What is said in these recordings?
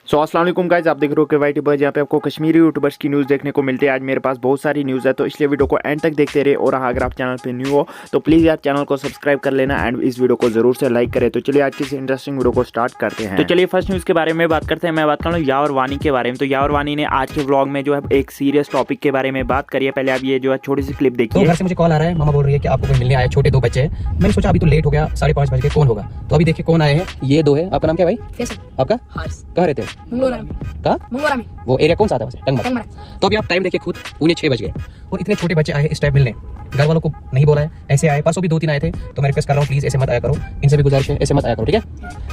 अस्सलाम वालेकुम गाइस, आप देख रहे हो के वाई यूट्यूबर्स। यहाँ पे आपको कश्मीरी यूट्यूबर्स की न्यूज़ देखने को मिलती है। आज मेरे पास बहुत सारी न्यूज़ है, तो इसलिए वीडियो को एंड तक देखते रहे। और अगर आप चैनल पे न्यू हो तो प्लीज़ यार चैनल को सब्सक्राइब कर लेना एंड इस वीडियो को जरूर से लाइक करें। तो चलिए आज की इंटरेस्टिंग वीडियो को स्टार्ट करते हैं। तो चलिए फर्स्ट न्यूज़ के बारे में बात करते हैं। मैं बात कर रहा हूँ यावर वानी के बारे में। तो यावर वानी ने आज के व्लॉग में जो है एक सीरियस टॉपिक के बारे में बात करी है। पहले आप ये जो है छोटी सी क्लिप देखिए। तो घर से मुझे कॉल आ रहा है, मामा बोल रही है कि आपको कोई मिलने आया, छोटे 2 बच्चे हैं। मैंने सोचा अभी तो लेट हो गया, 5:30 बज गए, कौन होगा। तो अभी देखिए कौन आए हैं, ये 2 है। आपका नाम क्या है भाई? आपका कहाँ रहते हैं? वो एरिया कौन सा आता है वैसे? टंगमर। तो अभी आप टाइम देखिए खुद, उन्हें 6 बज गए और इतने छोटे बच्चे आए इस टाइम मिलने। घर वालों को नहीं बोला है, ऐसे आए। परसों भी 2-3 आए थे। तो मैं रिक्वेस्ट कर रहा हूँ प्लीज ऐसे मत आया करो, इनसे भी गुजारिश है ऐसे मत आया करो, ठीक है।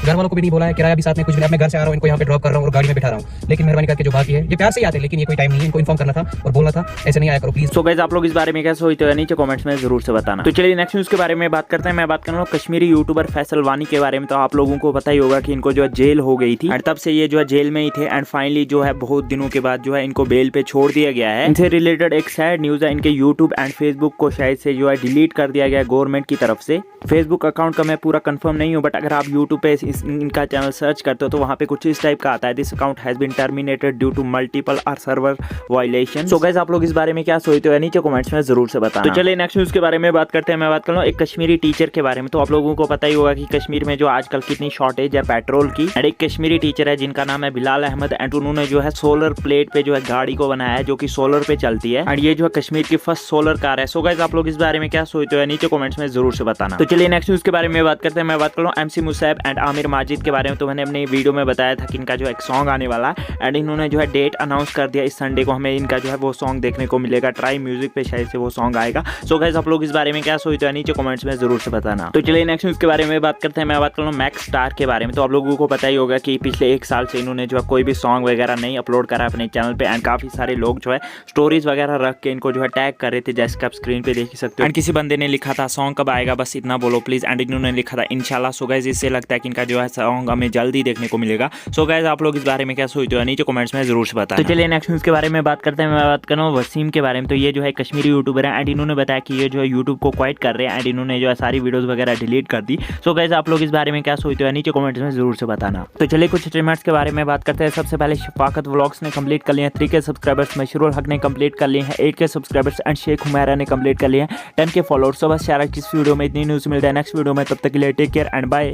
घर वालों को भी नहीं बोला है, किराया भी साथ में कुछ भी नहीं। मैं घर से आ रहा हूँ, इनको यहाँ पे ड्रॉप कर रहा हूँ और गाड़ी में बिठा रहा हूँ। लेकिन मेहरबानी करके जो बात है, ये प्यार से ही आते, लेकिन ये कोई टाइम नहीं है, इनको इन्फॉर्म करना था और बोलना था ऐसे नहीं आया करो प्लीज। तो गाइस आप लोग इस बारे में क्या सोचते हो नीचे कमेंट्स में जरूर से बताना। तो चलिए नेक्स्ट न्यूज़ के बारे में बात करते हैं। मैं बात कर रहा हूँ कश्मीरी यूट्यूबर फैसल वानी के बारे में। तो आप लोगों को पता ही होगा कि इनको जो है जेल हो गई थी और तब से ये जो है जेल में ही थे एंड फाइनली जो है बहुत दिनों के बाद जो है इनको बेल पे छोड़ दिया गया है। इनसे रिलेटेड एक सैड न्यूज़ है, इनके यूट्यूब एंड फेसबुक को शायद से जो है डिलीट कर दिया गया गवर्नमेंट की तरफ से। फेसबुक अकाउंट का मैं पूरा कंफर्म नहीं हूँ, बट अगर आप यूट्यूब पे इनका चैनल सर्च करते हो तो वहाँ पे कुछ इस टाइप का आता है, this account has been terminated due to multiple और सर्वर वायलेशन। सो गाइस आप लोग इस बारे में क्या सोचते हो नीचे कमेंट्स में जरूर से बताना। तो चलिए नेक्स्ट न्यूज़ के बारे में बात करते हैं। मैं बात कर रहा हूँ एक कश्मीरी टीचर के बारे में। तो आप लोगों को पता ही होगा कि कश्मीर में जो आजकल कितनी शॉर्टेज है पेट्रोल की। एंड एक कश्मीरी टीचर है जिनका नाम है बिलाल अहमद एंड उन्होंने जो है सोलर प्लेट पे जो है गाड़ी को बनाया है जो कि सोलर पे चलती है एंड ये जो है कश्मीर की फर्स्ट सोलर कार है। सो गाइस आप लोग इस बारे में क्या सोचते हो नीचे कमेंट्स में जरूर से बताना। तो चलिए नेक्स्ट न्यूज़ के बारे में बात करते हैं। मैं बात कर रहा हूँ MC मुसैब एंड आमिर माजिद के बारे में। तो मैंने अपने वीडियो में बताया था कि इनका जो एक सॉन्ग आने वाला है एंड इन्होंने जो है डेट अनाउंस कर दिया। इस संडे को हमें इनका जो है वो सॉन्ग देखने को मिलेगा, ट्राई म्यूजिक पे शायद से वो सॉन्ग आएगा। सो गाइस आप लोग इस बारे में क्या सोचते हो नीचे कमेंट्स में जरूर से बताना। तो चलिए नेक्स्ट न्यूज़ के बारे में बात करते हैं। मैं बात कर रहा हूँ मैक्स स्टार के बारे में। तो आप लोगों को पता ही होगा कि पिछले 1 साल से इन्होंने जो है कोई भी सॉन्ग वगैरह नहीं अपलोड करा अपने चैनल पे एंड काफी सारे लोग जो है स्टोरीज वगैरह रख के इनको जो है टैग कर रहे थे, जैसे कि आप स्क्रीन पे देख सकते हो। एंड किसी बंदे ने लिखा था सॉन्ग कब आएगा बस इतना बोलो प्लीज, एंड इन्होंने लिखा था इंशाल्लाह। सो गाइस इससे लगता है कि इनका जो है सॉन्ग हमें जल्दी देखने को मिलेगा। सो गाइस आप लोग इस बारे में क्या सोचते हो नीचे कमेंट्स में जरूर से बताना। तो चलिए नेक्स्ट न्यूज़ के बारे में बात करते हैं। मैं बात कर रहा हूँ वसीम के बारे में। तो ये जो है कश्मीरी यूट्यूबर है एंड इन्होंने बताया कि ये जो है यूट्यूब को क्वाइट कर रहे हैं एंड इन्होंने जो है सारी वीडियोस वगैरह डिलीट कर दी। सो गाइस आप लोग इस बारे में क्या सोचते हो नीचे कमेंट्स में जरूर से बताना। तो चलिए कुछ स्ट्रीमर्स के बारे में बात करते हैं। सबसे पहले शफाकत व्लॉग्स ने कंप्लीट कर लिए हैं 3K सब्सक्राइबर्स, मशरूर हक ने कंप्लीट कर लिए हैं 8K subscribers and Sheikh Humaira ने कंप्लीट कर लिए हैं 10K फॉलोअर्स। तो बस यार किस वीडियो में इतनी न्यूज़ मिलता है नेक्स्ट वीडियो में, तब तक के लिए टेक केयर एंड बाय।